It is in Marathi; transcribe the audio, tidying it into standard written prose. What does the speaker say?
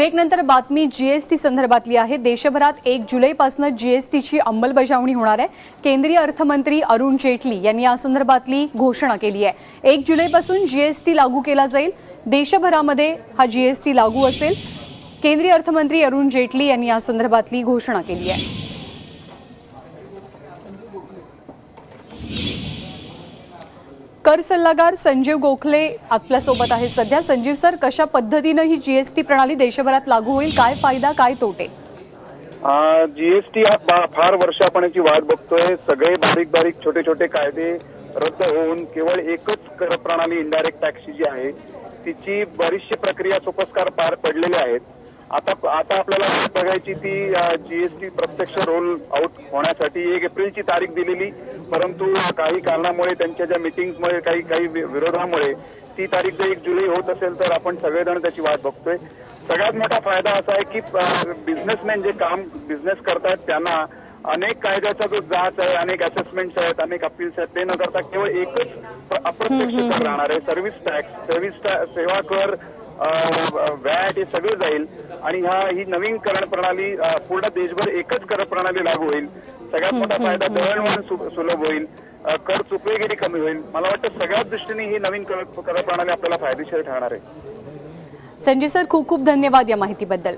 ब्रेकनंतर बातमी जीएसटी संदर्भातली आहे। देशभरात 1 जुलैपासून जीएसटीची अंमलबजावणी होणार आहे। केंद्रीय अर्थमंत्री अरुण जेटली यांनी या संदर्भातली घोषणा केली आहे। 1 जुलैपासून जीएसटी लागू केला जाईल। देशभरामध्ये हा जीएसटी लागू असेल। केंद्रीय अर्थमंत्री अरुण जेटली यांनी या संदर्भातली घोषणा केली आहे। कर सल्लागार संजीव गोखले आपल्या सोबत आहे सध्या। संजीव सर, कशा पद्धतीने ही जीएसटी प्रणाली देशभरात लागू होईल, काय फायदा काय तोटे? जीएसटी फार वर्षापणाची वाट बघतोय। सगळे बारीक बारीक छोटे छोटे कायदे रद्द होऊन केवळ एकच कर प्रणाली इनडायरेक्ट टॅक्सची जी आहे तिची बरीचशी प्रक्रिया सोपस्कार पार पडलेली आहेत। आता आपल्याला बघायची ती जीएसटी प्रत्यक्ष रोल आउट होण्यासाठी 1 एप्रिलची तारीख दिलेली, परंतु काही कारणामुळे त्यांच्या ज्या मीटिंग्समुळे काही विरोधामुळे ती तारीख जर 1 जुलै होत असेल तर आपण सगळेजण त्याची वाट बघतोय। सगळ्यात मोठा फायदा असा आहे की बिझनेसमॅन जे काम बिझनेस करतात त्यांना अनेक कायद्याचा जो जाच आहे, अनेक असेसमेंट्स आहेत, अनेक अपील्स आहेत, ते न करता केवळ एकच अप्रत्यक्ष कर राहणार आहे। सर्व्हिस टॅक्स, सेवा कर, वॅट हे सगळं जाईल आणि ही नवीन कर प्रणाली पूर्ण देशभर एकच कर प्रणाली लागू होईल। सगळ्यात मोठा फायदा दळणवळण सुलभ होईल, कर चुकवेगिरी कमी होईल। मला वाटतं सगळ्याच दृष्टीने ही नवीन कर प्रणाली आपल्याला फायदेशीर ठरणार आहे। संजय सर, खूप खूप धन्यवाद या माहितीबद्दल।